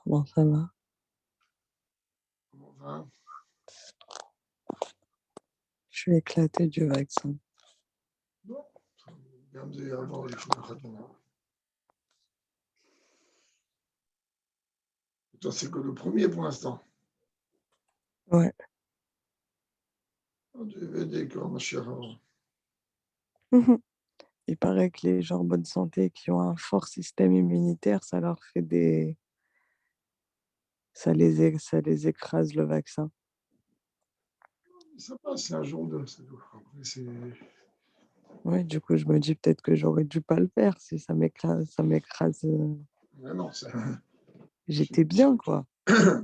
Comment ça va? Comment va? Je suis éclatée du vaccin. Bon, bien de avoir les choses rapidement. Toi, c'est que le premier pour l'instant. Ouais. On devait dire que ma chère, Il paraît que les gens en bonne santé qui ont un fort système immunitaire, ça leur fait des... ça les écrase le vaccin. ça passe, c'est un jour ou deux, c'est tout. Après, c'est... Ouais, du coup, je me dis peut-être que j'aurais dû pas le faire si ça m'écrase, ça m'écrase. Mais non, c'est... J'étais bien, quoi.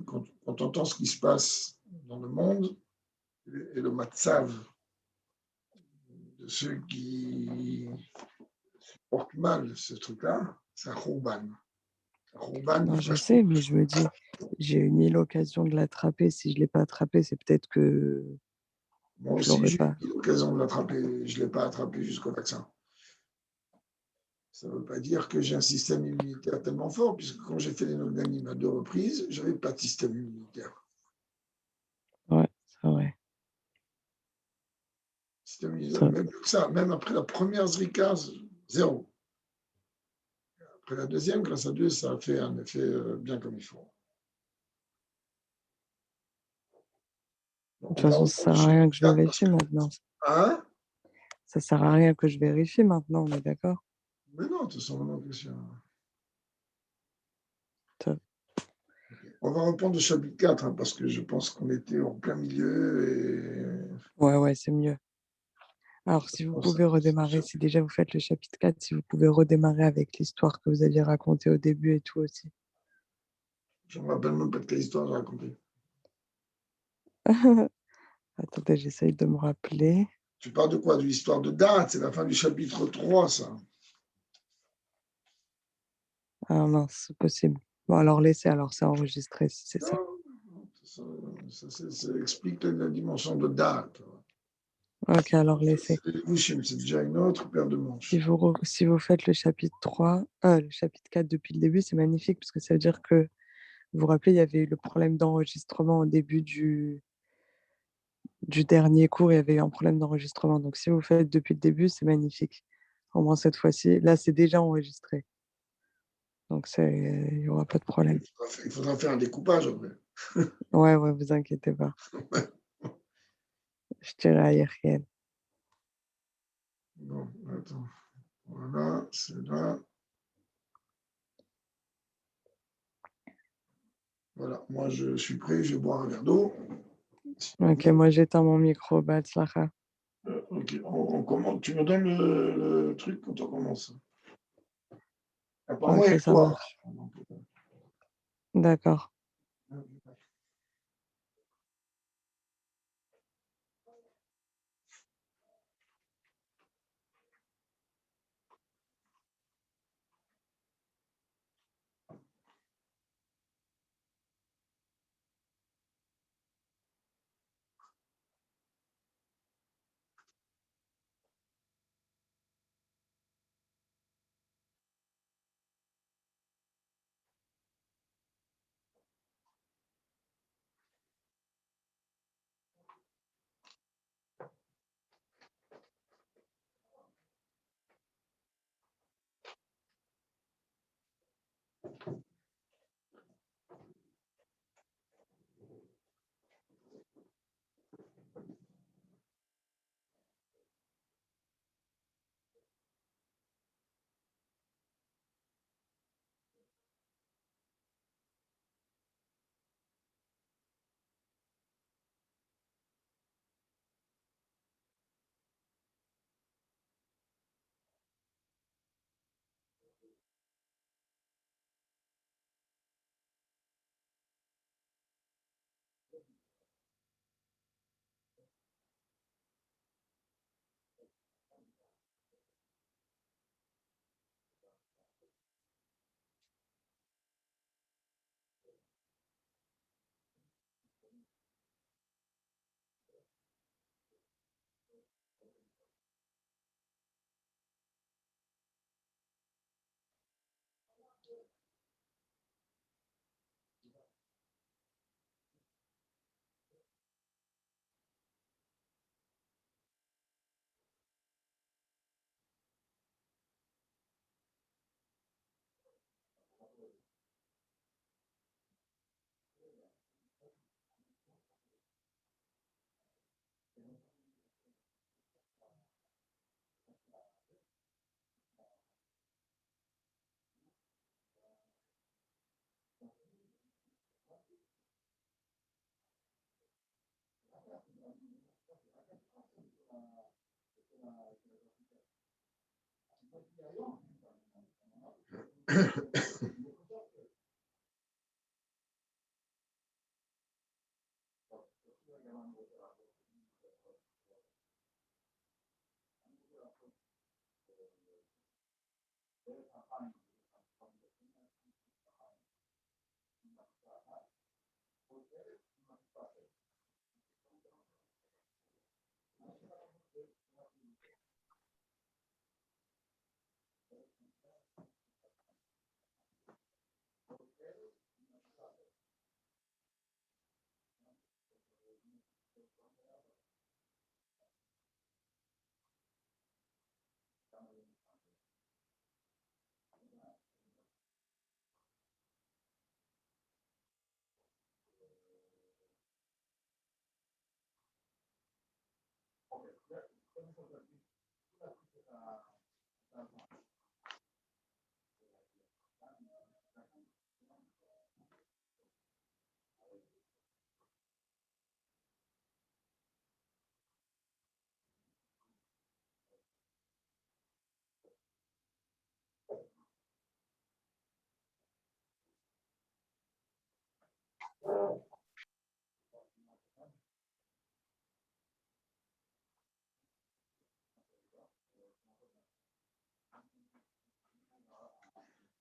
Quand on entend ce qui se passe dans le monde et le matzav de ceux qui portent mal ce truc-là, c'est un khurban. Un khurban Non, je vachement. sais, mais je me dis, j'ai eu ni l'occasion de l'attraper. Si je l'ai pas attrapé, c'est peut-être que Moi je aussi, l'aurais j'ai pas. eu l'occasion de l'attraper. Je ne l'ai pas attrapé jusqu'au vaccin. Ça ne veut pas dire que j'ai un système immunitaire tellement fort, puisque quand j'ai fait les non-ganim à 2 reprises, je n'avais pas de système immunitaire. Ouais, c'est vrai. Système immunitaire, Ça- même ça, même après la première Zrika, zéro. Après la deuxième, grâce à Dieu, ça a fait un effet bien comme il faut. De Donc, toute on va façon, ça reprendre sert du à rien que chapitre je 4 parce vérifie que. maintenant. Hein? Ça sert à rien que je vérifie maintenant, on est d'accord? Mais non, de toute façon, non, question. Top. On va reprendre le chapitre 4 hein, parce que je pense qu'on était en plein milieu et. Ouais, ouais, c'est mieux. Alors, si vous pouvez redémarrer, si déjà vous faites le chapitre 4, si vous pouvez redémarrer avec l'histoire que vous aviez racontée au début et tout aussi. Je ne me rappelle même pas de quelle histoire j'ai raconté. Attendez, j'essaye de me rappeler. Tu parles de quoi? De l'histoire de date, c'est la fin du chapitre 3, ça. Ah mince, c'est possible. Bon, alors laissez, alors c'est enregistré si c'est ça. Non, ça explique la dimension de date. Ok, alors laissez. C'est c'est déjà une autre paire de manches. Si vous faites le chapitre 3, le chapitre 4 depuis le début, c'est magnifique parce que ça veut dire que, vous vous rappelez, il y avait eu le problème d'enregistrement au début du dernier cours, il y avait eu un problème d'enregistrement. Donc, si vous faites depuis le début, c'est magnifique. Au moins, cette fois-ci, là, c'est déjà enregistré. Donc, il n'y aura pas de problème. Il faudra faire un découpage après. Ouais, ouais, vous inquiétez pas. Je dirai à Yeriel. Bon, attends. Voilà, c'est là. Voilà, moi je suis prêt, je vais boire un verre d'eau. Ok, moi, j'éteins mon micro. Batzlacha. Ok, on commence. Tu me donnes le truc quand on commence. Apparemment, il y Ok, a ça toi. marche. D'accord.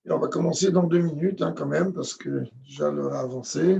Et on va commencer dans 2 minutes quand même, parce que déjà l'heure a avancé.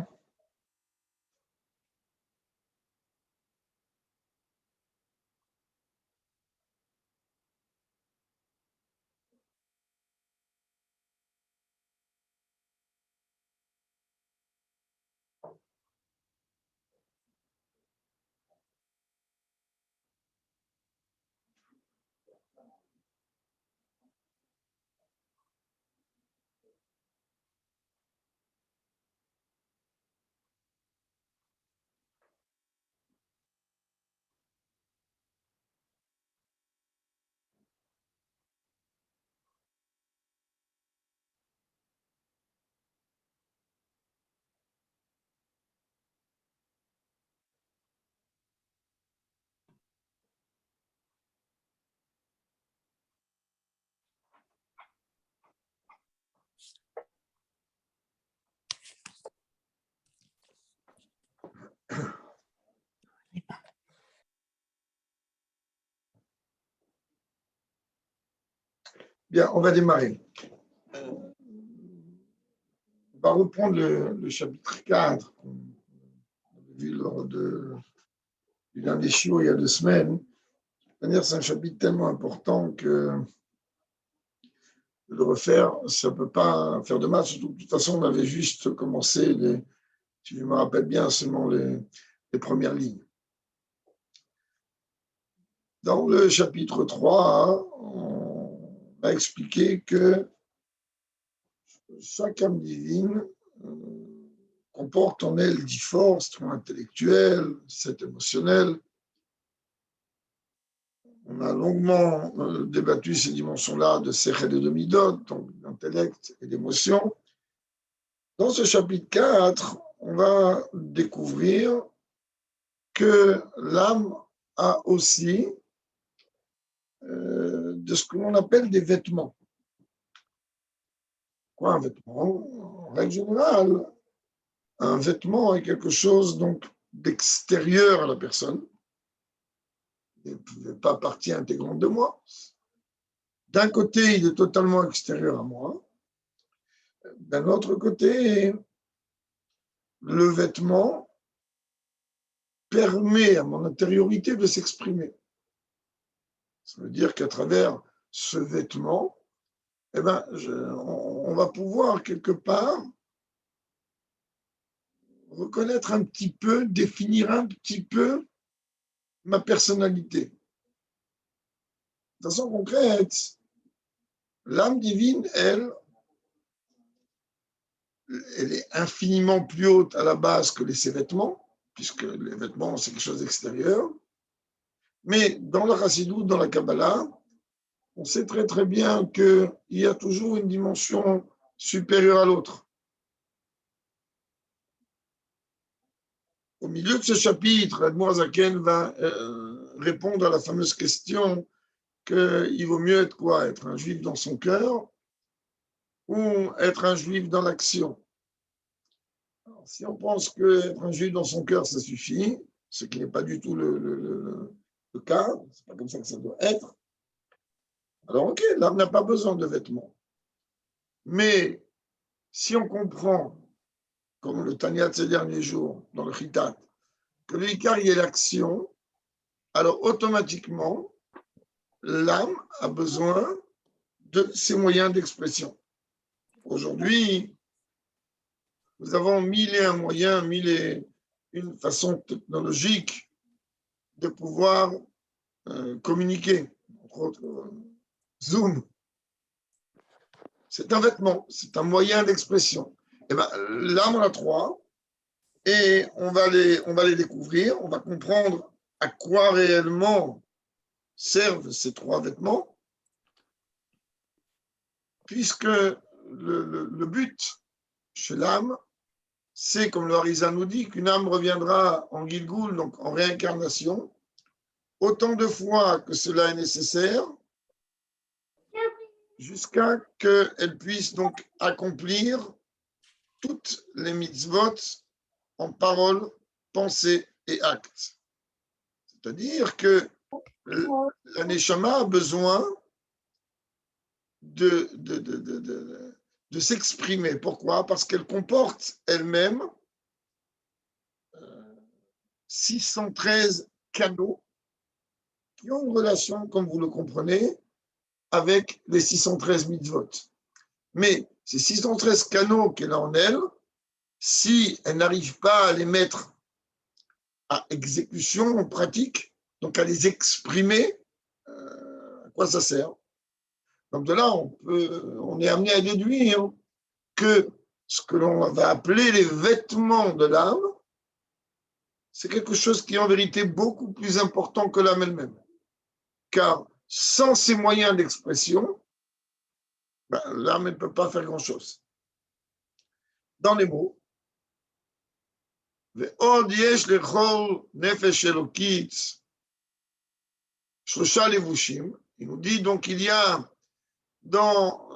Bien, on va démarrer. On va reprendre le chapitre 4, qu'on avait vu lors du dernier shiur il y a 2 semaines. C'est un chapitre tellement important que de le refaire, ça ne peut pas faire de mal. Surtout que de toute façon, on avait juste commencé, si je me rappelle bien, seulement les premières lignes. Dans le chapitre 3, on a expliqué que chaque âme divine comporte en elle 10 forces, 3 intellectuelles, 7 émotionnelles. On a longuement débattu ces dimensions-là de Sechel et de Midot, donc d'intellect et d'émotion. Dans ce chapitre 4, on va découvrir que l'âme a aussi de ce que l'on appelle des vêtements. Quoi, un vêtement? En règle générale, un vêtement est quelque chose donc d'extérieur à la personne. Il ne fait pas partie intégrante de moi. D'un côté, il est totalement extérieur à moi. D'un autre côté, le vêtement permet à mon intériorité de s'exprimer. Ça veut dire qu'à travers ce vêtement, eh ben, on va pouvoir quelque part reconnaître un petit peu, définir un petit peu ma personnalité. De façon concrète, l'âme divine, elle est infiniment plus haute à la base que ses vêtements, puisque les vêtements, c'est quelque chose d'extérieur. Mais dans la Chassidut, dans la Kabbalah, on sait très très bien qu'il y a toujours une dimension supérieure à l'autre. Au milieu de ce chapitre, Admour Zaken va répondre à la fameuse question qu'il vaut mieux être quoi? Être un juif dans son cœur ou être un juif dans l'action. Si on pense qu'être un juif dans son cœur, ça suffit, ce qui n'est pas du tout le cas, c'est pas comme ça que ça doit être, alors ok, l'âme n'a pas besoin de vêtements. Mais si on comprend, comme le Tanya de ces derniers jours, dans le Chitat, que le Ikar, il est l'action, alors automatiquement, l'âme a besoin de ses moyens d'expression. Aujourd'hui, nous avons mille et un moyens, mille et une façons technologiques de pouvoir communiquer, entre autres Zoom. C'est un vêtement, c'est un moyen d'expression. Et ben, là, on a trois, et on va les découvrir, on va comprendre à quoi réellement servent ces trois vêtements, puisque le but chez l'âme, c'est, comme le Harizal nous dit, qu'une âme reviendra en Gilgul, donc en réincarnation, autant de fois que cela est nécessaire, jusqu'à qu'elle puisse donc accomplir toutes les mitzvot en parole, pensée et acte. C'est-à-dire que la Neshama a besoin de s'exprimer. Pourquoi? Parce qu'elle comporte elle-même 613 canaux qui ont une relation, comme vous le comprenez, avec les 613 mitzvot. Mais ces 613 canaux qu'elle a en elle, si elle n'arrive pas à les mettre à exécution, en pratique, donc à les exprimer, à quoi ça sert? Donc de là, on est amené à déduire que ce que l'on va appeler les vêtements de l'âme, c'est quelque chose qui est en vérité beaucoup plus important que l'âme elle-même. Car sans ces moyens d'expression, ben, l'âme ne peut pas faire grand-chose. Dans les mots, il nous dit donc il y a dans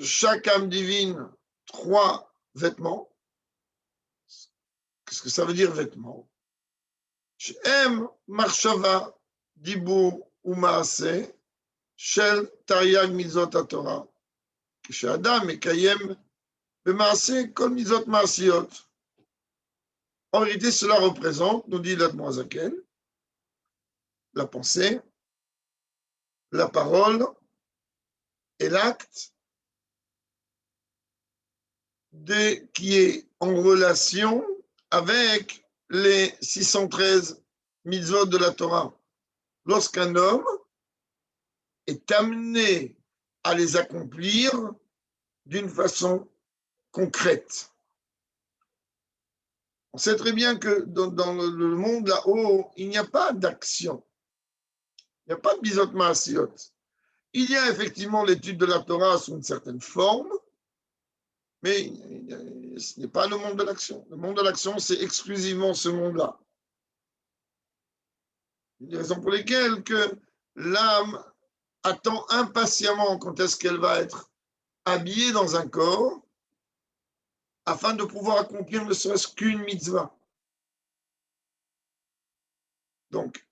chaque âme divine 3 vêtements. Qu'est-ce que ça veut dire vêtements? Shem marshava dibur umaase shel taryag mizot haTorah. כשאדם מקיים במעשה כל מיזות מעשיות. En vérité, cela représente, nous dit l'Admor Zaken, la pensée, la parole et l'acte qui est en relation avec les 613 mitzvot de la Torah. Lorsqu'un homme est amené à les accomplir d'une façon concrète. On sait très bien que dans le monde là-haut, il n'y a pas d'action. Il n'y a pas de bizot maasiot. Il y a effectivement l'étude de la Torah sous une certaine forme, mais ce n'est pas le monde de l'action. Le monde de l'action, c'est exclusivement ce monde-là. Une des raisons pour lesquelles que l'âme attend impatiemment quand est-ce qu'elle va être habillée dans un corps afin de pouvoir accomplir ne serait-ce qu'une mitzvah. Donc,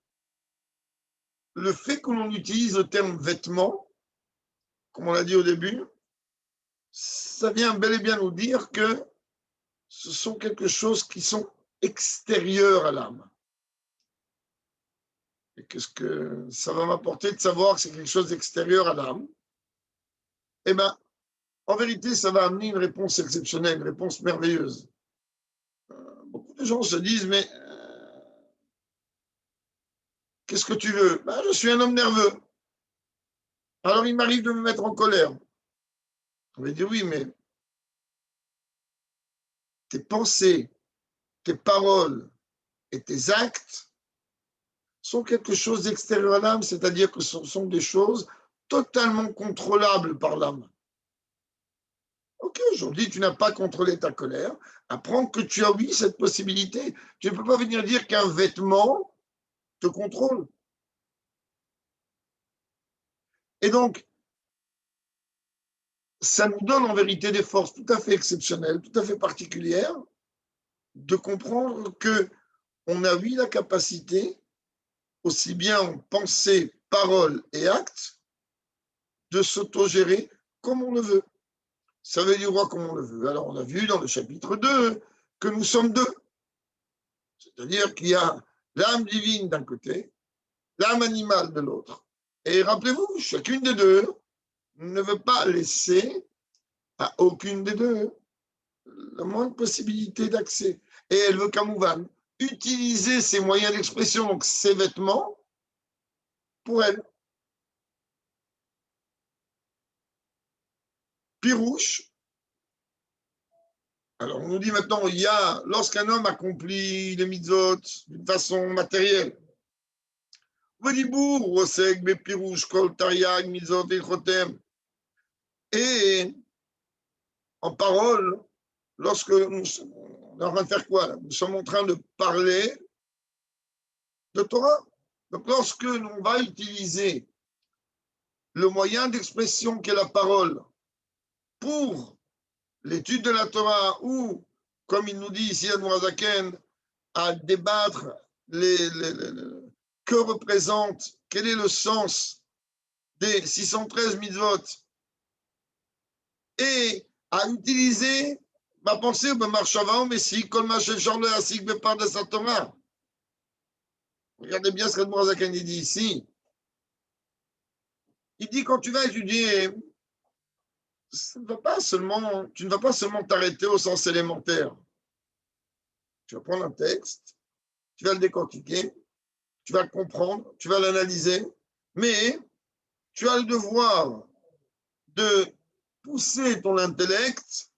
le fait que l'on utilise le terme vêtement, comme on l'a dit au début, ça vient bel et bien nous dire que ce sont quelque chose qui sont extérieurs à l'âme. Et qu'est-ce que ça va m'apporter de savoir que c'est quelque chose d'extérieur à l'âme? Eh bien, en vérité, ça va amener une réponse exceptionnelle, une réponse merveilleuse. Beaucoup de gens se disent, mais qu'est-ce que tu veux? Ben, je suis un homme nerveux. Alors, il m'arrive de me mettre en colère. On va dire, oui, mais tes pensées, tes paroles et tes actes sont quelque chose d'extérieur à l'âme, c'est-à-dire que ce sont des choses totalement contrôlables par l'âme. Ok, aujourd'hui, tu n'as pas contrôlé ta colère. Apprends que tu as, oui, cette possibilité. Tu ne peux pas venir dire qu'un vêtement te contrôle. Et donc, ça nous donne en vérité des forces tout à fait exceptionnelles, tout à fait particulières, de comprendre qu'on a, oui, la capacité, aussi bien en pensée, parole et acte, de s'autogérer comme on le veut. Ça veut dire quoi comme on le veut. Alors, on a vu dans le chapitre 2 que nous sommes deux. C'est-à-dire qu'il y a l'âme divine d'un côté, l'âme animale de l'autre. Et rappelez-vous, chacune des deux ne veut pas laisser à aucune des deux la moindre possibilité d'accès. Et elle veut qu'Amouvan utiliser ses moyens d'expression, donc ses vêtements, pour elle. Pirouche. Alors on nous dit maintenant, il y a, lorsqu'un homme accomplit les mitzvot d'une façon matérielle, et en parole, lorsque nous on est en train de faire quoi là? Nous sommes en train de parler de Torah. Donc lorsque l'on va utiliser le moyen d'expression qu'est la parole pour l'étude de la Torah ou, comme il nous dit ici à Noazaken, à débattre que représente, quel est le sens des 613 mitzvot et à utiliser ma pensée, mais si, comme ma chef le asik par de sa Torah. Regardez bien ce que Noazaken dit ici. Il dit quand tu vas étudier, tu ne vas pas seulement t'arrêter au sens élémentaire. Tu vas prendre un texte, tu vas le décortiquer, tu vas le comprendre, tu vas l'analyser, mais tu as le devoir de pousser ton intellect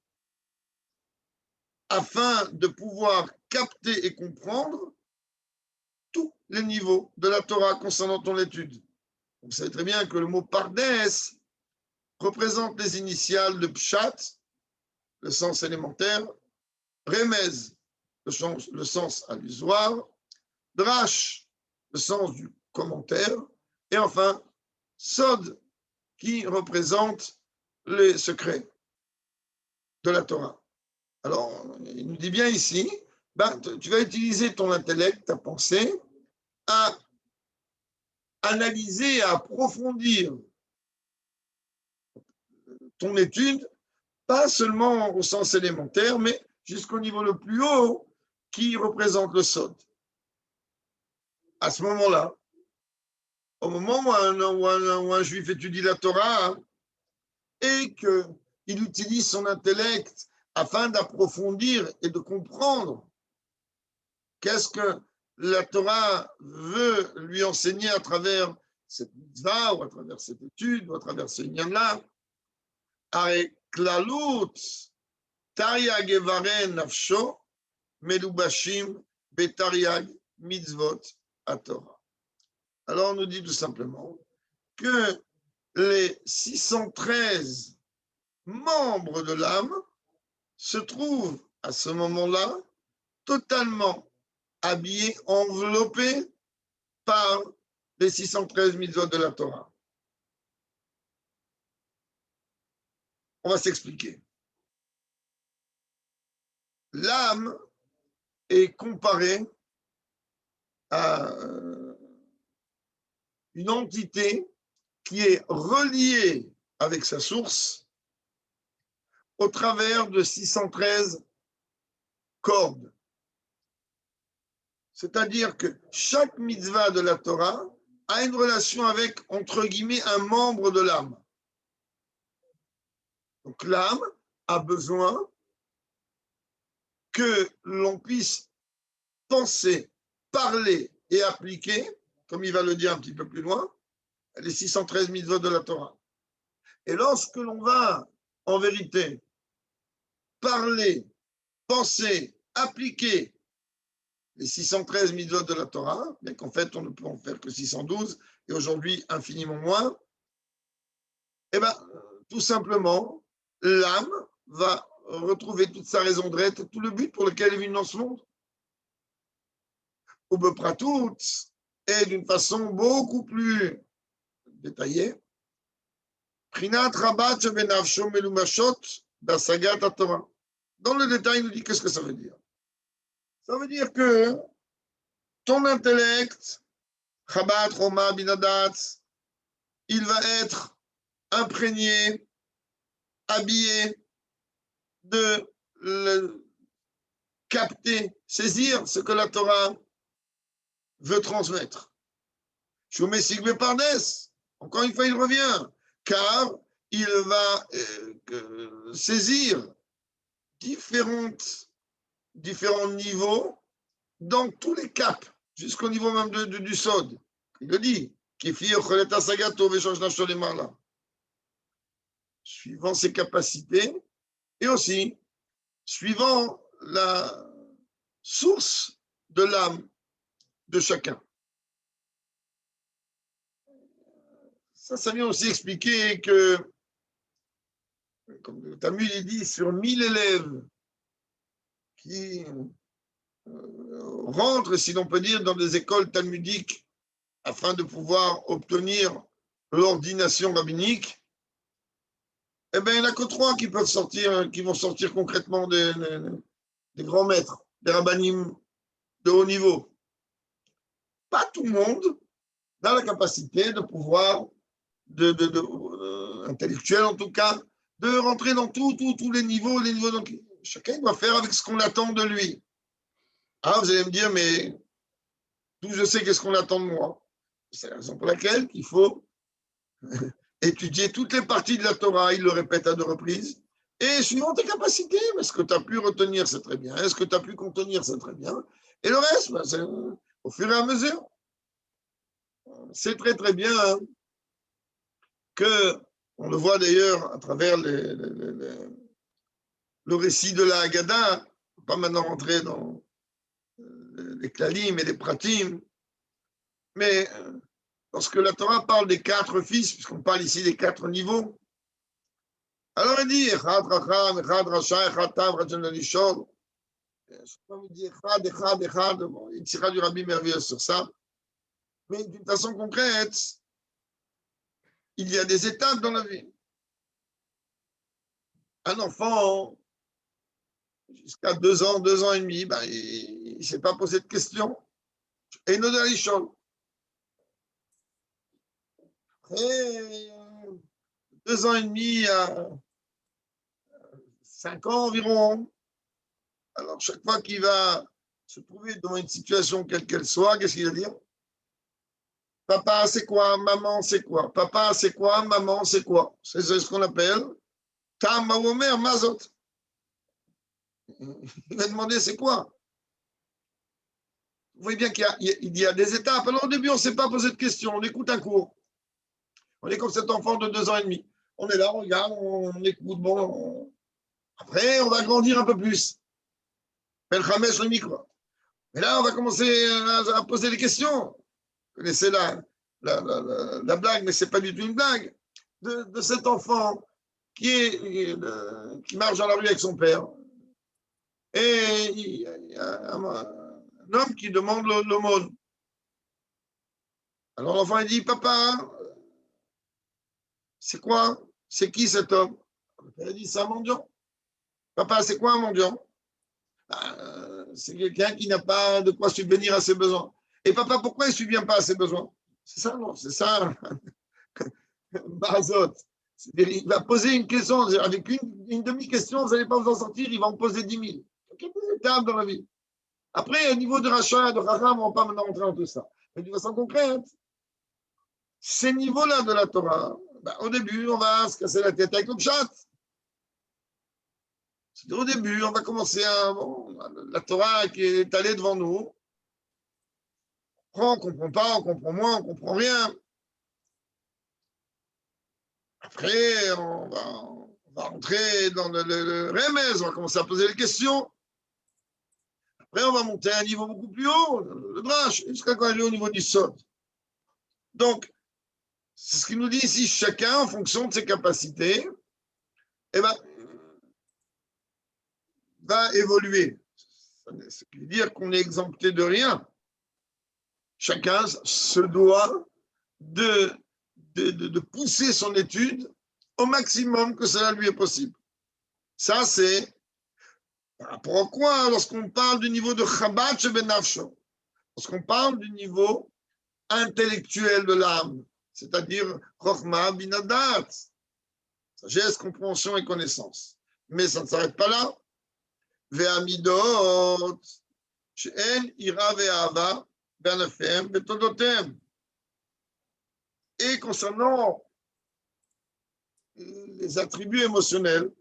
afin de pouvoir capter et comprendre tous les niveaux de la Torah concernant ton étude. Vous savez très bien que le mot pardes représente les initiales de pshat, le sens élémentaire, remez, le sens allusoire, drash, le sens du commentaire, et enfin, sod, qui représente les secrets de la Torah. Alors, il nous dit bien ici, tu vas utiliser ton intellect, ta pensée, à analyser, à approfondir ton étude, pas seulement au sens élémentaire, mais jusqu'au niveau le plus haut qui représente le sod. À ce moment-là, au moment où un juif étudie la Torah et qu'il utilise son intellect afin d'approfondir et de comprendre qu'est-ce que la Torah veut lui enseigner à travers cette mitzvah ou à travers cette étude ou à travers ce inyan-là, avec klalut tariag evare nafsho melubashim betariag mitzvot à Torah. Alors on nous dit tout simplement que les 613 membres de l'âme se trouvent à ce moment-là totalement habillés, enveloppés par les 613 mitzvot de la Torah. On va s'expliquer. L'âme est comparée à une entité qui est reliée avec sa source au travers de 613 cordes. C'est-à-dire que chaque mitzvah de la Torah a une relation avec, entre guillemets, un membre de l'âme. Donc l'âme a besoin que l'on puisse penser, parler et appliquer, comme il va le dire un petit peu plus loin, les 613 mitzvot de la Torah. Et lorsque l'on va, en vérité, parler, penser, appliquer les 613 mitzvot de la Torah, mais qu'en fait, on ne peut en faire que 612, et aujourd'hui, infiniment moins, eh bien, tout simplement, l'âme va retrouver toute sa raison d'être, tout le but pour lequel elle est venue dans ce monde. Ou bepratout, et d'une façon beaucoup plus détaillée, Prinat Rabat Benavsho Melumashot d'Asagat Torah. Dans le détail, il nous dit qu'est-ce que ça veut dire. Ça veut dire que ton intellect, Chabat, Roma, Binadat, il va être imprégné, habillé de capter, saisir ce que la Torah veut transmettre. Shumé Sigbe Pardes, encore une fois, il revient, car il va saisir différents niveaux dans tous les caps, jusqu'au niveau même du Sod. Il le dit, suivant ses capacités et aussi suivant la source de l'âme de chacun. Ça vient aussi expliquer que, comme le Talmud dit, sur 1000 élèves qui rentrent, si l'on peut dire, dans des écoles talmudiques afin de pouvoir obtenir l'ordination rabbinique, eh bien, il n'y en a que 3 qui peuvent sortir, qui vont sortir concrètement des grands maîtres, des rabbinim de haut niveau. Pas tout le monde a la capacité de pouvoir, intellectuel en tout cas, de rentrer dans tous les niveaux. Donc, chacun doit faire avec ce qu'on attend de lui. Ah, vous allez me dire, mais d'où je sais qu'est-ce qu'on attend de moi? C'est la raison pour laquelle il faut étudier toutes les parties de la Torah, il le répète à 2 reprises, et suivant tes capacités, est-ce que tu as pu retenir, c'est très bien, est-ce que tu as pu contenir, c'est très bien, et le reste, ben, c'est au fur et à mesure. C'est très très bien que, on le voit d'ailleurs à travers le récit de la Haggadah, on ne va pas maintenant rentrer dans les klalim et les pratim, mais lorsque la Torah parle des 4 fils, puisqu'on parle ici des 4 niveaux, alors il dit Echad Racham, Echad Rasha, Echad Tav, Rajan Alishon. Souvent il dit Echad. Bon, il tira du Rabbi merveilleux sur ça. Mais d'une façon concrète, il y a des étapes dans la vie. Un enfant, jusqu'à 2 ans, 2 ans et demi, ben, il ne s'est pas posé de questions. Et nous Alishon. Après 2 ans et demi à 5 ans environ, alors chaque fois qu'il va se trouver dans une situation quelle qu'elle soit, qu'est-ce qu'il va dire? Papa, c'est quoi? Maman, c'est quoi? Papa, c'est quoi? Maman, c'est quoi? C'est ce qu'on appelle Tam Omer Mazot. Il va demander c'est quoi? Vous voyez bien qu'il y a des étapes. Alors au début, on ne s'est pas posé de questions, on écoute un cours. On est comme cet enfant de 2 ans et demi. On est là, on regarde, on écoute. Bon, après, on va grandir un peu plus. Mais là, on va commencer à poser des questions. Vous connaissez la blague, mais ce n'est pas du tout une blague. De cet enfant qui marche dans la rue avec son père. Et il y a un homme qui demande l'aumône. Alors l'enfant il dit, papa, c'est quoi? C'est qui cet homme? Le père dit, c'est un mendiant. Papa, c'est quoi un mendiant? C'est quelqu'un qui n'a pas de quoi subvenir à ses besoins. Et papa, pourquoi il ne subvient pas à ses besoins? C'est ça, non? C'est ça. Bazot. Il va poser une question, avec une demi-question, vous n'allez pas vous en sortir, il va en poser 10 000. Il y a des étapes dans la vie. Après, au niveau de rachat, de Raham, on ne va pas maintenant rentrer dans tout ça. Mais d'une façon concrète, ces niveaux-là de la Torah, ben, au début, on va se casser la tête avec le pshat. Au début, on va commencer la Torah qui est allée devant nous. On ne comprend pas, on comprend moins, on ne comprend rien. Après, on va rentrer dans le remez, on va commencer à poser des questions. Après, on va monter à un niveau beaucoup plus haut, le drash, jusqu'à quand aller au niveau du sod. Donc, c'est ce qu'il nous dit ici, chacun, en fonction de ses capacités, eh ben, va évoluer. Ce qui veut dire qu'on est exempté de rien. Chacun se doit de pousser son étude au maximum que cela lui est possible. Ça, c'est par rapport à quoi? Lorsqu'on parle du niveau de Chabad Shebenafsho, lorsqu'on parle du niveau intellectuel de l'âme, c'est-à-dire Chochma Binadat, sagesse, compréhension et connaissance. Mais ça ne s'arrête pas là. Ve'amidot, she'en ira ve'ava, be'anafem, be'todotem. Et concernant les attributs émotionnels,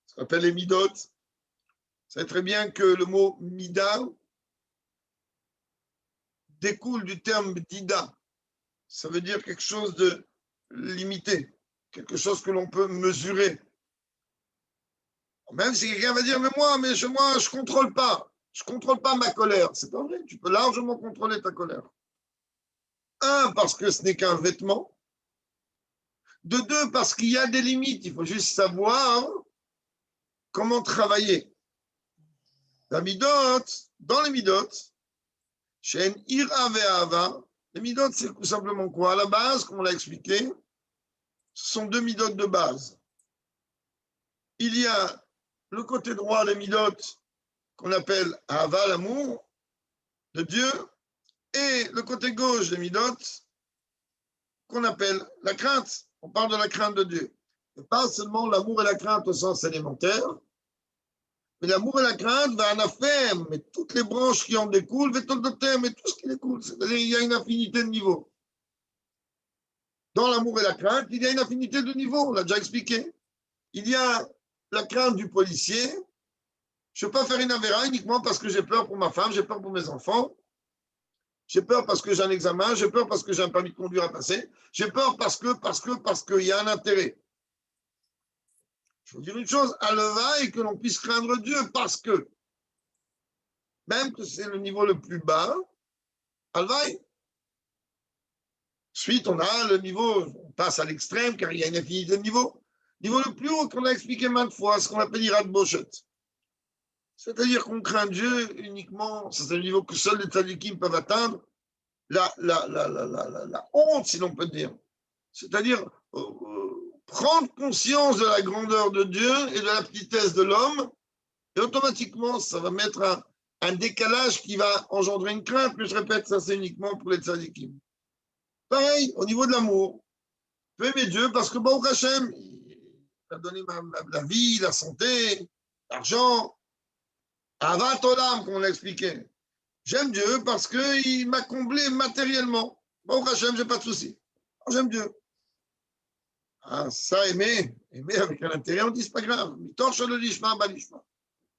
ce qu'on appelle les midot, vous savez très bien que le mot mida découle du terme dida. Ça veut dire quelque chose de limité, quelque chose que l'on peut mesurer. Même si quelqu'un va dire, mais moi, je ne contrôle pas. Je ne contrôle pas ma colère. C'est pas vrai. Tu peux largement contrôler ta colère. Un, parce que ce n'est qu'un vêtement. De deux, parce qu'il y a des limites. Il faut juste savoir comment travailler. La midot, dans les midot, chez un ira ve'ava, les midot, c'est tout simplement quoi? À la base, comme on l'a expliqué, ce sont deux midot de base. Il y a le côté droit des midot qu'on appelle Ahava, l'amour de Dieu, et le côté gauche des midot qu'on appelle la crainte. On parle de la crainte de Dieu. Et pas seulement l'amour et la crainte au sens élémentaire, mais l'amour et la crainte va en affaire, mais toutes les branches qui en découlent, mais tout ce qui découle. C'est-à-dire qu'il y a une infinité de niveaux. Dans l'amour et la crainte, il y a une infinité de niveaux, on l'a déjà expliqué. Il y a la crainte du policier. Je ne peux pas faire une avéra uniquement parce que j'ai peur pour ma femme, j'ai peur pour mes enfants. J'ai peur parce que j'ai un examen, j'ai peur parce que j'ai un permis de conduire à passer, j'ai peur parce qu'il y a un intérêt. Je veux dire une chose, et que l'on puisse craindre Dieu parce que, même que c'est le niveau le plus bas, alvaï. Ensuite, on a le niveau, on passe à l'extrême car il y a une infinité de niveaux. Niveau le plus haut qu'on a expliqué maintes fois, ce qu'on appelle Irat Boshet. C'est-à-dire qu'on craint Dieu uniquement, c'est le niveau que seuls les tzadikim peuvent atteindre, la honte, si l'on peut dire. C'est-à-dire prendre conscience de la grandeur de Dieu et de la petitesse de l'homme, et automatiquement, ça va mettre un décalage qui va engendrer une crainte, mais je répète, ça c'est uniquement pour les tzadikim. Pareil, au niveau de l'amour, je peux aimer Dieu parce que Baruch Hashem, il a donné la vie, la santé, l'argent, Avat Olam, comme on l'a expliqué. J'aime Dieu parce qu'il m'a comblé matériellement. Baruch Hashem, je n'ai pas de souci. J'aime Dieu. Ah, ça, aimer avec un intérêt, on dit c'est pas grave.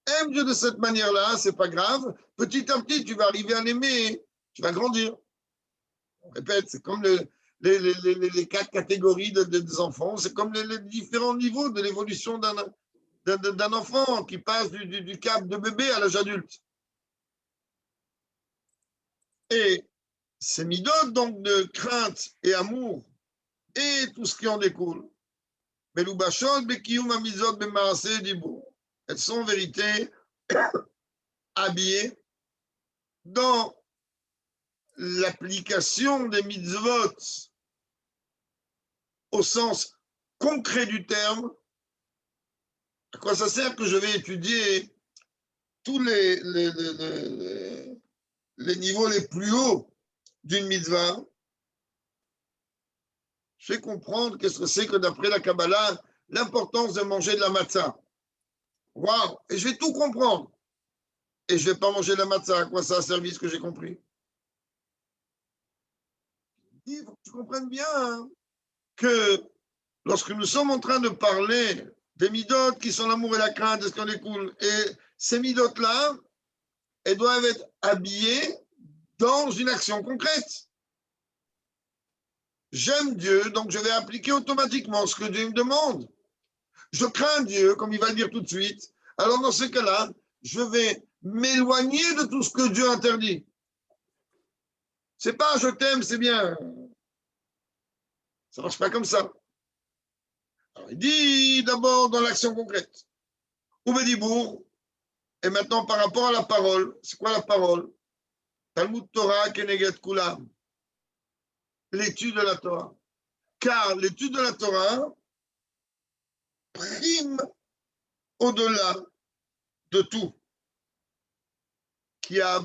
Aime Dieu de cette manière-là, c'est pas grave. Petit à petit, tu vas arriver à l'aimer, tu vas grandir. On répète, c'est comme les quatre catégories des enfants, c'est comme les différents niveaux de l'évolution d'un enfant qui passe du cap de bébé à l'âge adulte. Et ces midotes, donc, de crainte et amour, et tout ce qui en découle, elles sont en vérité habillées dans l'application des mitzvot au sens concret du terme. À quoi ça sert que je vais étudier tous les niveaux les plus hauts d'une mitzvah? Je vais comprendre qu'est-ce que c'est que d'après la Kabbalah, l'importance de manger de la matzah. Waouh! Et je vais tout comprendre. Et je ne vais pas manger de la matzah. À quoi ça a servi ce que j'ai compris? Il faut que tu comprennes bien hein, que lorsque nous sommes en train de parler des midotes qui sont l'amour et la crainte, de ce qu'on découle, et ces midotes-là, elles doivent être habillées dans une action concrète. J'aime Dieu, donc je vais appliquer automatiquement ce que Dieu me demande. Je crains Dieu, comme il va le dire tout de suite. Alors dans ce cas-là, je vais m'éloigner de tout ce que Dieu interdit. C'est pas je t'aime, c'est bien. Ça ne marche pas comme ça. Alors, il dit d'abord dans l'action concrète. Oubedibour, et maintenant par rapport à la parole, c'est quoi la parole? Talmud Torah Keneget Kulam. L'étude de la Torah. Car l'étude de la Torah prime au-delà de tout. Car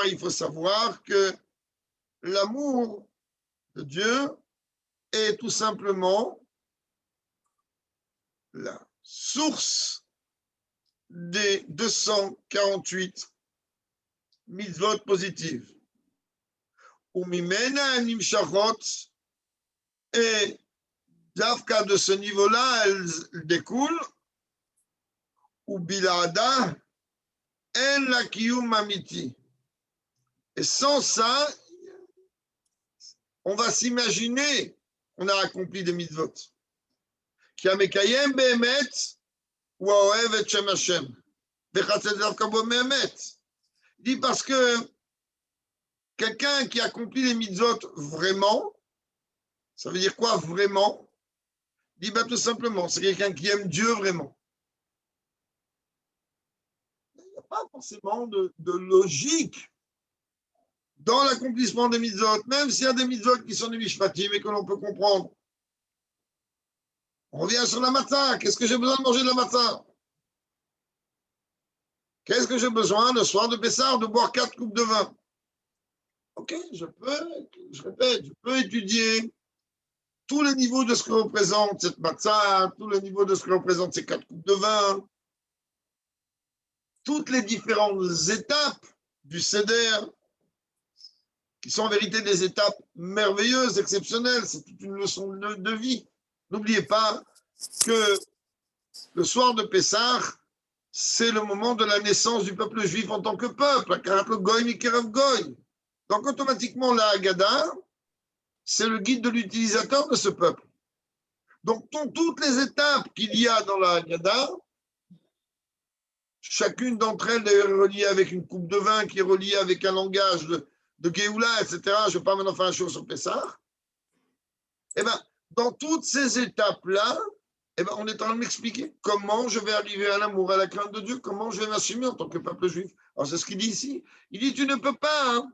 il faut savoir que l'amour de Dieu est tout simplement la source des 248 mitzvot positives. Umimena nimshachot, et d'Afka de ce niveau-là, elle découle. Ou bilada en la kiyum amiti. Et sans ça, on va s'imaginer qu'on a accompli des mitzvot. Ki amekayem be'emet ou aohev et shem Hashem. Vechatzel davka bo me'emet. Il dit parce que quelqu'un qui accomplit les mitzvot vraiment, ça veut dire quoi vraiment? Il dit tout simplement, c'est quelqu'un qui aime Dieu vraiment. Il n'y a pas forcément de logique dans l'accomplissement des mitzvot, même s'il y a des mitzvot qui sont des mishpatim et que l'on peut comprendre. On revient sur la matzah. Qu'est-ce que j'ai besoin de manger de la matzah? Qu'est-ce que j'ai besoin le soir de Pessah de boire 4 coupes de vin? Ok, je peux étudier tous les niveaux de ce que représente cette matzah, tous les niveaux de ce que représente ces 4 coupes de vin, toutes les différentes étapes du seder, qui sont en vérité des étapes merveilleuses, exceptionnelles. C'est toute une leçon de vie. N'oubliez pas que le soir de Pessah, c'est le moment de la naissance du peuple juif en tant que peuple, Akarat le Goy Mikerav Goy. Donc automatiquement, la Haggadah, c'est le guide de l'utilisateur de ce peuple. Donc toutes les étapes qu'il y a dans la Haggadah, chacune d'entre elles est reliée avec une coupe de vin, qui est reliée avec un langage de Géoula, etc. Je ne vais pas maintenant faire un show sur Pessah. Eh bien, dans toutes ces étapes-là, eh ben, on est en train de m'expliquer comment je vais arriver à l'amour, à la crainte de Dieu, comment je vais m'assumer en tant que peuple juif. Alors, c'est ce qu'il dit ici. Il dit, tu ne peux pas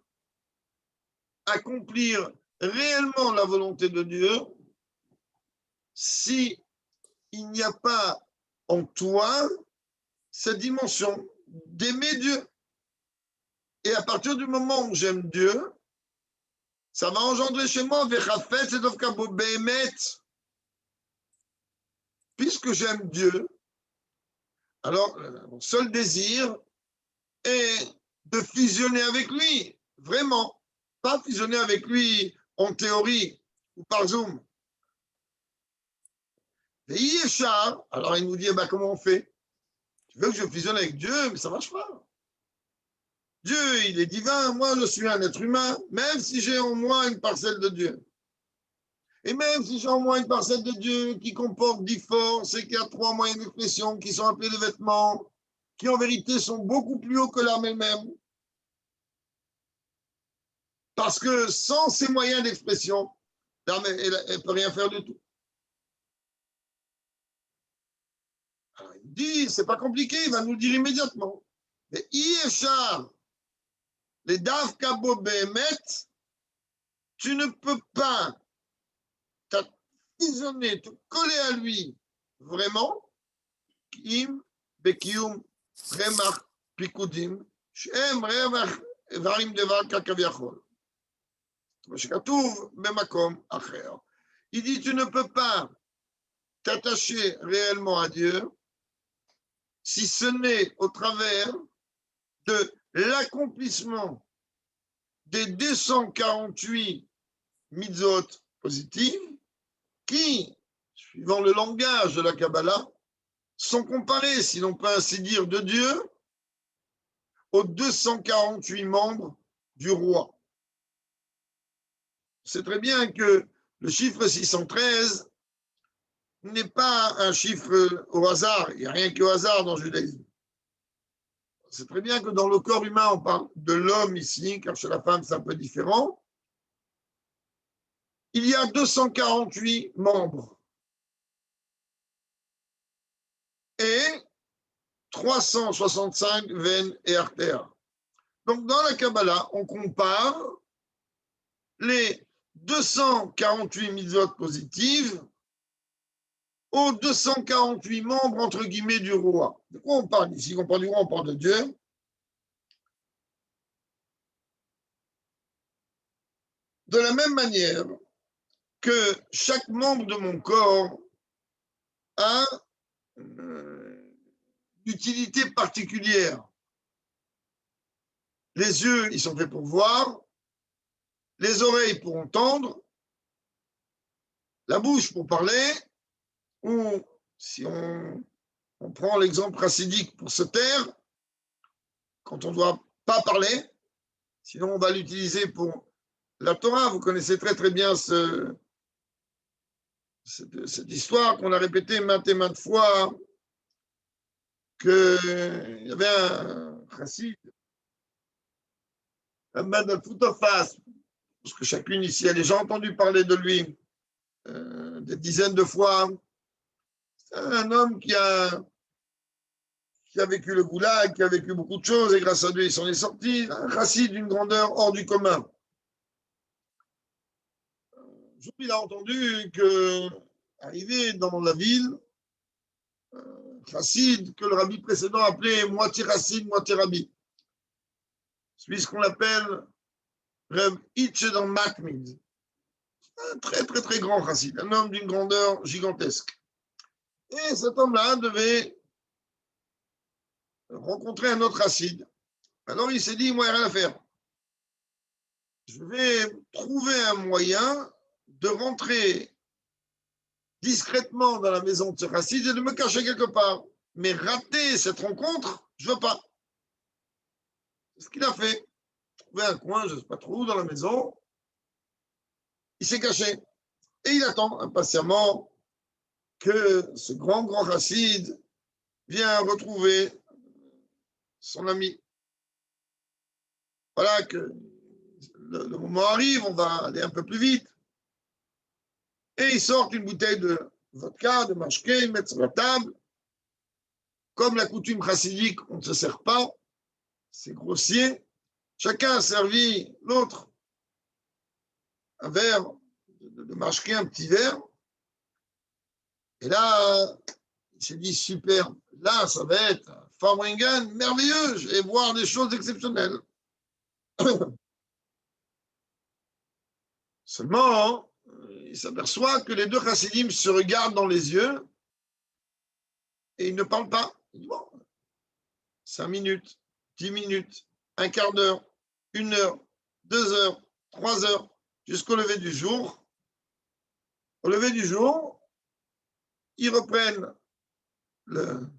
accomplir réellement la volonté de Dieu si il n'y a pas en toi cette dimension d'aimer Dieu. Et à partir du moment où j'aime Dieu, ça va engendrer chez moi Vechafet Sedovka Behemet. Puisque j'aime Dieu, alors mon seul désir est de fusionner avec lui, vraiment. Pas fusionner avec lui en théorie ou par Zoom. Et Yeshar, alors il nous dit, comment on fait? Tu veux que je fusionne avec Dieu, mais ça ne marche pas. Dieu, il est divin, moi je suis un être humain, même si j'ai en moi une parcelle de Dieu. Et même si j'ai en moi une parcelle de Dieu qui comporte 10 forces et qu'il y a 3 moyens d'expression qui sont appelés les vêtements, qui en vérité sont beaucoup plus hauts que l'âme elle-même, parce que sans ces moyens d'expression, l'âme, elle ne peut rien faire du tout. Alors il dit, c'est pas compliqué, il va nous le dire immédiatement. Mais Yeshar, les Davka Bo Behemet, tu ne peux pas fusionner, te coller à lui vraiment, Kim, Bekium, Remach, Pikudim, Shem, Remach, Varim Devar, Kakaviachol. Il dit, tu ne peux pas t'attacher réellement à Dieu si ce n'est au travers de l'accomplissement des 248 mitzvot positives qui, suivant le langage de la Kabbalah, sont comparés, si l'on peut ainsi dire, de Dieu aux 248 membres du roi. C'est très bien que le chiffre 613 n'est pas un chiffre au hasard. Il n'y a rien qu'au hasard dans le judaïsme. C'est très bien que dans le corps humain, on parle de l'homme ici, car chez la femme, c'est un peu différent. Il y a 248 membres et 365 veines et artères. Donc, dans la Kabbalah, on compare les 248 mitzvot positives aux 248 membres, entre guillemets, du roi. De quoi on parle ici? On parle du roi, on parle de Dieu. De la même manière que chaque membre de mon corps a une utilité particulière. Les yeux, ils sont faits pour voir, les oreilles pour entendre, la bouche pour parler, ou si on prend l'exemple chassidique pour se taire, quand on ne doit pas parler, sinon on va l'utiliser pour la Torah. Vous connaissez très très bien cette histoire qu'on a répétée maintes et maintes fois, qu'il y avait un chassid, un man de foot of face, parce que chacune ici a déjà entendu parler de lui des dizaines de fois. C'est un homme qui a vécu le goulag, qui a vécu beaucoup de choses, et grâce à Dieu, il s'en est sorti. Un chassid d'une grandeur hors du commun. Un jour, il a entendu que, arrivé dans la ville, chassid que le rabbi précédent appelait moitié chassid, moitié rabbi. Celui ce qu'on appelle Reb Hitchedan Makmid. Un très très très grand chassid, un homme d'une grandeur gigantesque. Et cet homme-là devait rencontrer un autre chassid. Alors il s'est dit, moi, il n'y a rien à faire. Je vais trouver un moyen de rentrer discrètement dans la maison de ce chassid et de me cacher quelque part. Mais rater cette rencontre, je ne veux pas. C'est ce qu'il a fait. Trouver un coin, je ne sais pas trop où, dans la maison. Il s'est caché. Et il attend impatiemment que ce grand chassid vienne retrouver son ami. Voilà que le moment arrive, on va aller un peu plus vite. Et il sort une bouteille de vodka, de mashke, il met sur la table. Comme la coutume chassidique, on ne se sert pas, c'est grossier. Chacun a servi l'autre un verre de mashke, un petit verre. Et là, il s'est dit super, là, ça va être un Farwengan merveilleux, je vais voir des choses exceptionnelles. Seulement, il s'aperçoit que les deux chassidim se regardent dans les yeux et ils ne parlent pas. Il dit, bon, 5 minutes, 10 minutes, un quart d'heure, 1 heure, 2 heures, 3 heures, jusqu'au lever du jour. Au lever du jour, ils reprennent le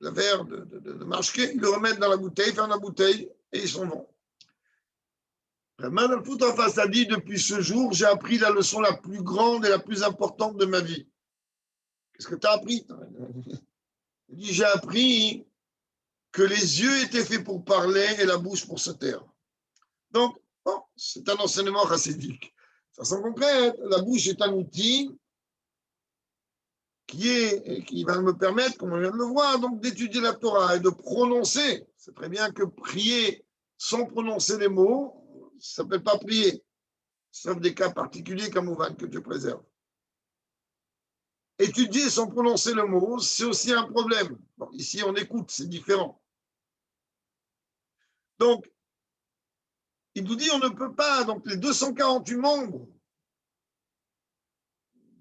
verre de mashké, ils le remettent dans la bouteille, ferment la bouteille et ils s'en vont. Madame Foot en face a dit, depuis ce jour, j'ai appris la leçon la plus grande et la plus importante de ma vie. Qu'est-ce que tu as appris? Il dit, j'ai appris que les yeux étaient faits pour parler et la bouche pour se taire. Donc, bon, c'est un enseignement chassidique. De façon concrète, la bouche est un outil qui va me permettre, comme on vient de le voir, donc d'étudier la Torah et de prononcer. C'est très bien que prier sans prononcer les mots, ça ne s'appelle pas prier, sauf des cas particuliers comme Ouvan, que Dieu préserve. Étudier sans prononcer le mot, c'est aussi un problème. Bon, ici, on écoute, c'est différent. Donc, il nous dit on ne peut pas, donc les 248 membres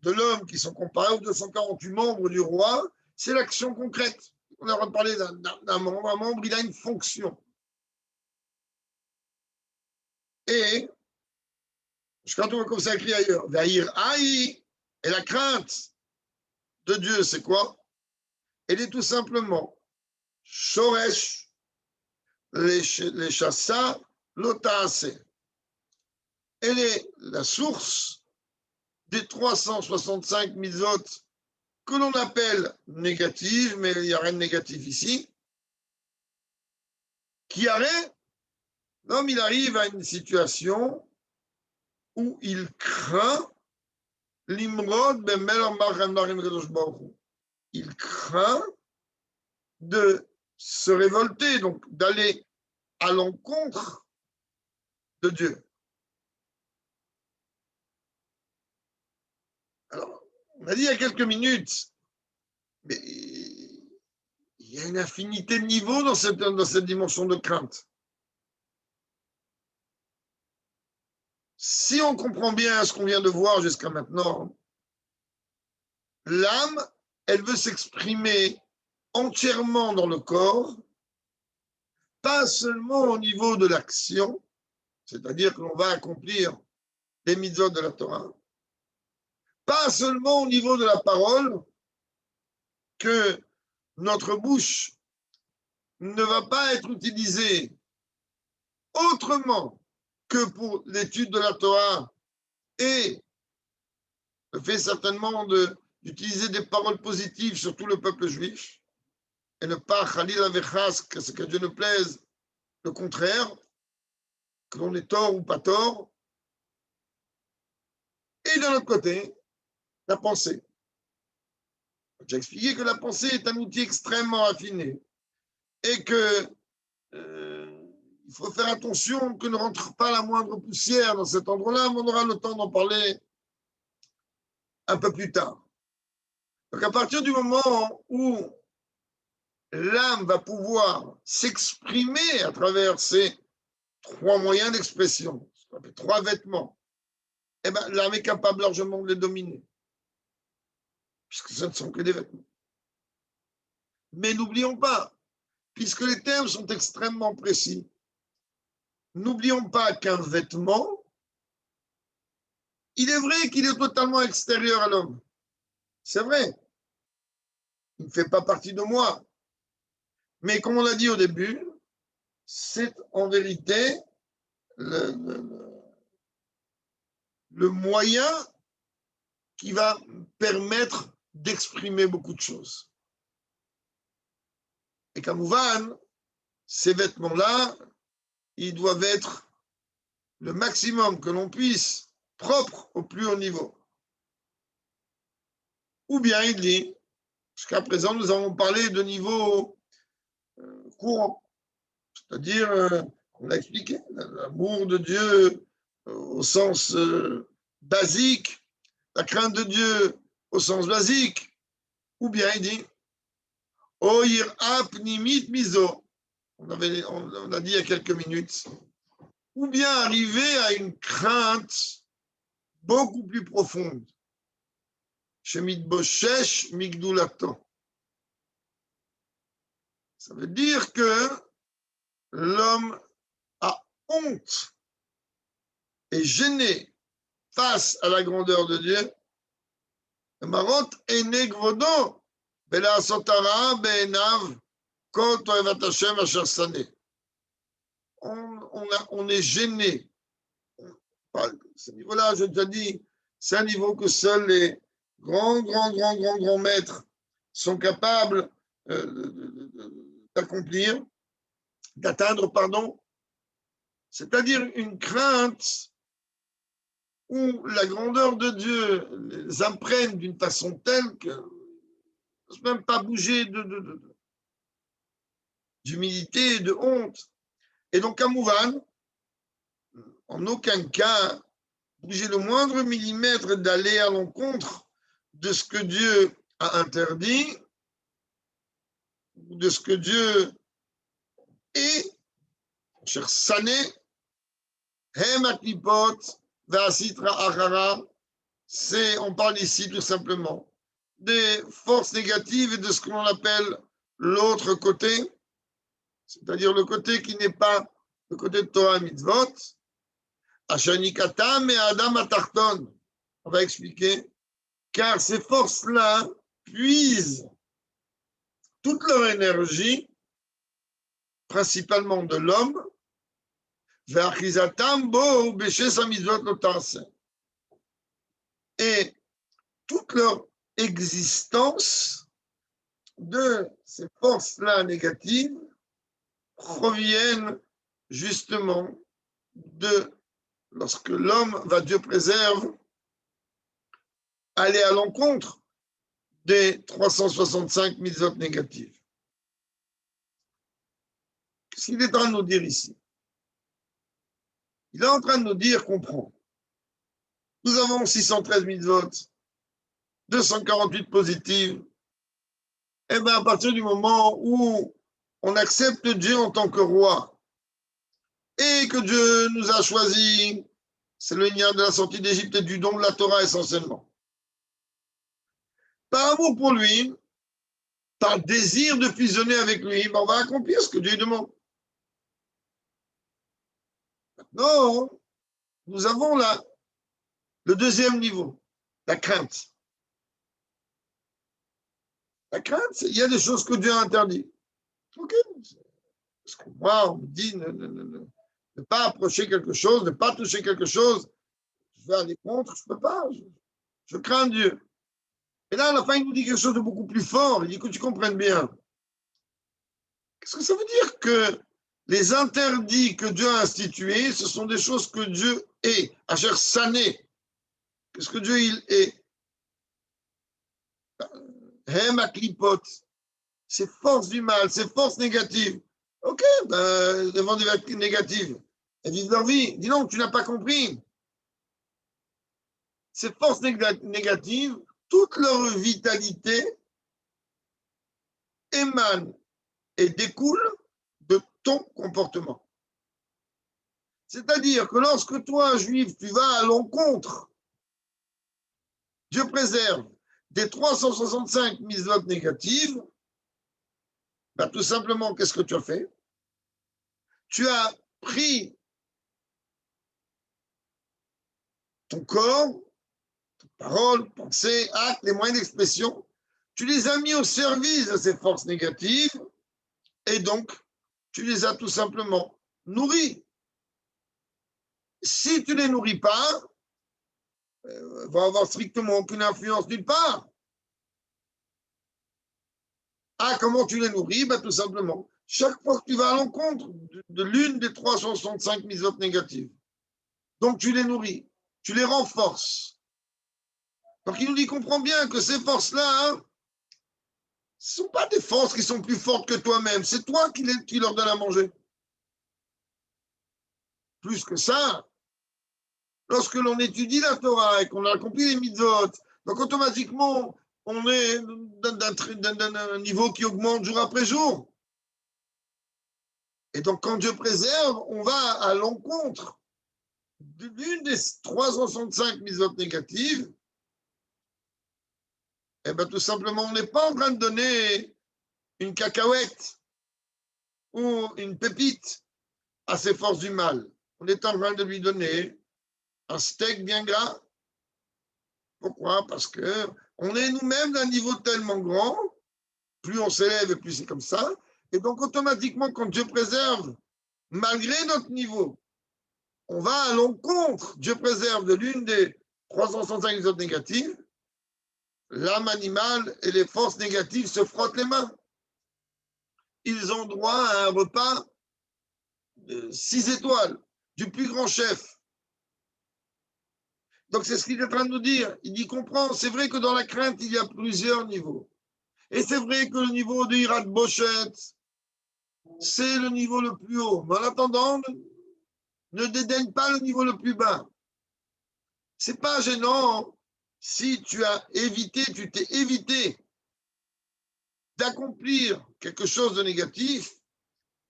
de l'homme qui sont comparés aux 248 membres du roi, c'est l'action concrète. On a parlé d'un membre, un membre, il a une fonction. Et, je quand on comme ça écrit ailleurs, Vahir Aïe, et la crainte de Dieu, c'est quoi? Elle est tout simplement Shoresh, les chassa, l'otaase. Elle est la source des 365 mitzvot que l'on appelle négatives, mais il n'y a rien de négatif ici, qui arrête, l'homme il arrive à une situation où il craint l'imrod il craint de se révolter, donc d'aller à l'encontre de Dieu. On a dit il y a quelques minutes, mais il y a une infinité de niveaux dans cette dimension de crainte. Si on comprend bien ce qu'on vient de voir jusqu'à maintenant, l'âme, elle veut s'exprimer entièrement dans le corps, pas seulement au niveau de l'action, c'est-à-dire que l'on va accomplir les mitzvot de la Torah, pas seulement au niveau de la parole, que notre bouche ne va pas être utilisée autrement que pour l'étude de la Torah et le fait certainement d'utiliser des paroles positives sur tout le peuple juif et ne pas khalil avechas, que ce que Dieu ne plaise, le contraire, que l'on ait tort ou pas tort. Et d'un autre côté, la pensée. J'ai expliqué que la pensée est un outil extrêmement affiné et que il faut faire attention que ne rentre pas la moindre poussière dans cet endroit-là, mais on aura le temps d'en parler un peu plus tard. Donc à partir du moment où l'âme va pouvoir s'exprimer à travers ces trois moyens d'expression, ce qu'on appelle trois vêtements, eh ben, l'âme est capable largement de les dominer, puisque ce ne sont que des vêtements. Mais n'oublions pas, puisque les termes sont extrêmement précis, n'oublions pas qu'un vêtement, il est vrai qu'il est totalement extérieur à l'homme. C'est vrai. Il ne fait pas partie de moi. Mais comme on l'a dit au début, c'est en vérité le moyen qui va permettre d'exprimer beaucoup de choses. Et Kamouvan, ces vêtements-là, ils doivent être le maximum que l'on puisse, propres au plus haut niveau. Ou bien il dit, jusqu'à présent, nous avons parlé de niveau courant, c'est-à-dire, on a expliqué, l'amour de Dieu au sens basique, la crainte de Dieu au sens basique, ou bien il dit, Oir apnimit miso, on a dit il y a quelques minutes, ou bien arriver à une crainte beaucoup plus profonde. Shemit boshesh migdulato. Ça veut dire que l'homme a honte et gêné face à la grandeur de Dieu. Marot enegvodo bela sotara be'enav kol toevat Hashem asher sané. On est gêné. Ce niveau-là, je te dis, c'est un niveau que seuls les grands maîtres sont capables d'accomplir, d'atteindre, pardon. C'est-à-dire une crainte où la grandeur de Dieu les imprègne d'une façon telle que ne peut même pas bouger d'humilité et de honte. Et donc, à Mouvan, en aucun cas, bouger le moindre millimètre d'aller à l'encontre de ce que Dieu a interdit, de ce que Dieu est, cher Sané, Hemaklipot, Vasitra Achara, on parle ici tout simplement des forces négatives et de ce que l'on appelle l'autre côté, c'est-à-dire le côté qui n'est pas le côté de Torah Mitzvot, Ashanikatam et Adam Atarton. On va expliquer, car ces forces-là puisent toute leur énergie, principalement de l'homme, et toute leur existence de ces forces-là négatives proviennent justement de, lorsque l'homme, va Dieu préserve, aller à l'encontre des 365 mitzvot négatives. Qu'est-ce qu'il est en train de nous dire ici? Il est en train de nous dire, comprends, nous avons 613 mitzvot, 248 positives. Eh bien, à partir du moment où on accepte Dieu en tant que roi et que Dieu nous a choisis, c'est le lien de la sortie d'Égypte et du don de la Torah essentiellement. Par amour pour lui, par désir de fusionner avec lui, ben on va accomplir ce que Dieu demande. Maintenant, nous avons là le deuxième niveau, la crainte. La crainte, il y a des choses que Dieu a interdites. Ok, parce que moi, on me dit ne pas approcher quelque chose, ne pas toucher quelque chose. Je vais aller contre, je ne peux pas. Je crains Dieu. Et là, à la fin, il nous dit quelque chose de beaucoup plus fort. Il dit que tu comprennes bien. Qu'est-ce que ça veut dire que les interdits que Dieu a institués, ce sont des choses que Dieu est, Asher Sané. Qu'est-ce que Dieu il est? Hem Aklipot. Ces forces du mal, ces forces négatives. Ok, ben, devant des négatives, elles vivent leur vie. Dis non, tu n'as pas compris. Ces forces négatives, toute leur vitalité émane et découle de ton comportement. C'est-à-dire que lorsque toi, juif, tu vas à l'encontre, Dieu préserve, des 365 mitzvot négatives, ben, tout simplement, qu'est-ce que tu as fait? Tu as pris ton corps, paroles, pensées, actes, les moyens d'expression, tu les as mis au service de ces forces négatives et donc tu les as tout simplement nourris. Si tu ne les nourris pas, va avoir strictement aucune influence nulle part. Ah, comment tu les nourris? Ben, tout simplement, chaque fois que tu vas à l'encontre de l'une des 365 mitzvot négatives, donc tu les nourris, tu les renforces. Donc il nous dit, comprends bien que ces forces-là, hein, ce ne sont pas des forces qui sont plus fortes que toi-même, c'est toi qui leur donne à manger. Plus que ça, lorsque l'on étudie la Torah et qu'on a accompli les mitzvot, donc automatiquement, on est d'un niveau qui augmente jour après jour. Et donc, quand Dieu préserve, on va à l'encontre d'une des 365 mitzvot négatives. Et bien, tout simplement, on n'est pas en train de donner une cacahuète ou une pépite à ces forces du mal. On est en train de lui donner un steak bien gras. Pourquoi? Parce qu'on est nous-mêmes d'un niveau tellement grand, plus on s'élève et plus c'est comme ça. Et donc, automatiquement, quand Dieu préserve, malgré notre niveau, on va à l'encontre, Dieu préserve, de l'une des 365 autres négatives, l'âme animale et les forces négatives se frottent les mains. Ils ont droit à un repas de 6 étoiles, du plus grand chef. Donc, c'est ce qu'il est en train de nous dire. Il dit, comprends, c'est vrai que dans la crainte, il y a plusieurs niveaux. Et c'est vrai que le niveau de Hirat Bochet, c'est le niveau le plus haut. Mais en attendant, ne dédaigne pas le niveau le plus bas. C'est pas gênant si tu t'es évité d'accomplir quelque chose de négatif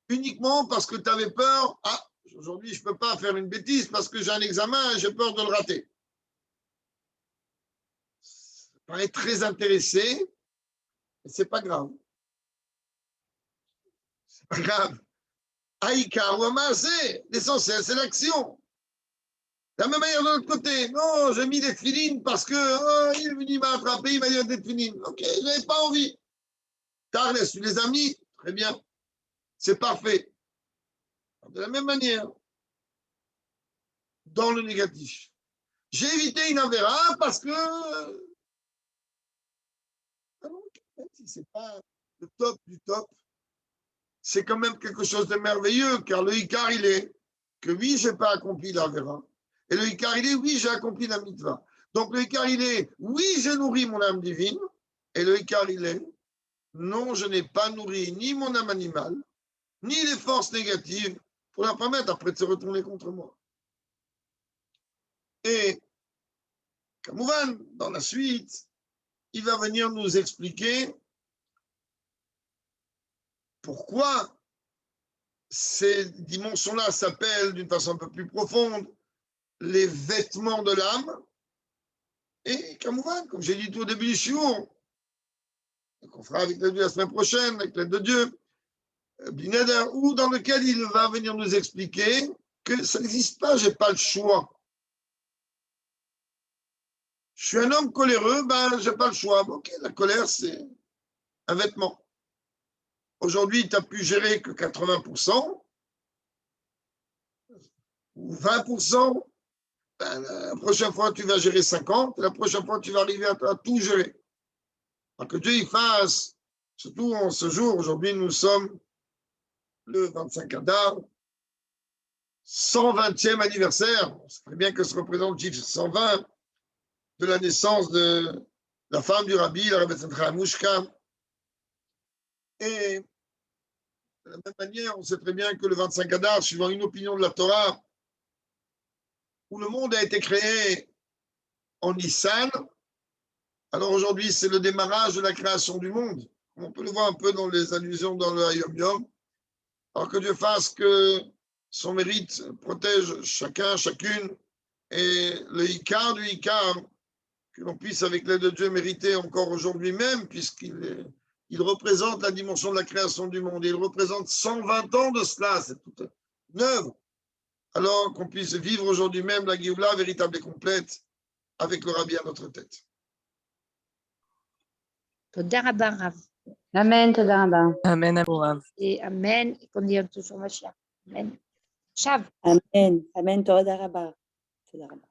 uniquement parce que tu avais peur. Ah, aujourd'hui, je ne peux pas faire une bêtise parce que j'ai un examen et j'ai peur de le rater. Ça paraît très intéressé, mais c'est pas grave. C'est pas grave. Aïka ou Amasé, l'essentiel, c'est l'action. De la même manière de l'autre côté. Non, j'ai mis des filines parce que il est venu, il m'a attrapé, il m'a dit des filines. Ok, je n'avais pas envie. Carles, tu les as mis, très bien. C'est parfait. De la même manière, dans le négatif. J'ai évité une avéra parce que si ce n'est pas le top du top, c'est quand même quelque chose de merveilleux, car le Icar, il est que oui, je n'ai pas accompli l'avéra. Et le Icar, il est oui, j'ai accompli la mitzvah. Donc le Icar, il est oui, j'ai nourri mon âme divine. Et le Icar, il est non, je n'ai pas nourri ni mon âme animale, ni les forces négatives pour leur permettre après de se retourner contre moi. Et, comme dans la suite, il va venir nous expliquer pourquoi ces dimensions-là s'appellent d'une façon un peu plus profonde les vêtements de l'âme. Et comme j'ai dit tout au début du shiur, qu'on fera avec l'aide de la semaine prochaine, avec l'aide de Dieu, ou dans lequel il va venir nous expliquer que ça n'existe pas, je n'ai pas le choix. Je suis un homme coléreux, ben, je n'ai pas le choix. Ok, la colère, c'est un vêtement. Aujourd'hui, tu n'as pu gérer que 80%, ou 20%, ben, la prochaine fois, tu vas gérer 50%, la prochaine fois, tu vas arriver à tout gérer. Alors que Dieu il fasse, surtout en ce jour, aujourd'hui, nous sommes le 25 Adar, 120e anniversaire. C'est très bien que se représente le chiffre 120 de la naissance de la femme du Rabbi, la Rabbi Tzemcha Mouchka. Et de la même manière, on sait très bien que le 25 Adar, suivant une opinion de la Torah, où le monde a été créé en Nissan, alors aujourd'hui, c'est le démarrage de la création du monde. On peut le voir un peu dans les allusions dans le Hayom Yom. Alors que Dieu fasse que son mérite protège chacun, chacune, et le Icar du Icar, que l'on puisse, avec l'aide de Dieu, mériter encore aujourd'hui même, puisqu'il représente la dimension de la création du monde. Il représente 120 ans de cela, c'est toute une œuvre. Alors qu'on puisse vivre aujourd'hui même la Géoula véritable et complète, avec le Rabbi à notre tête. תודה רבה רב. אמן, תודה רבה. Amen, Rav. אמן, qu'on dit toujours Mashiach. אמן. עכשיו. אמן, אמן, תודה רבה. תודה רבה.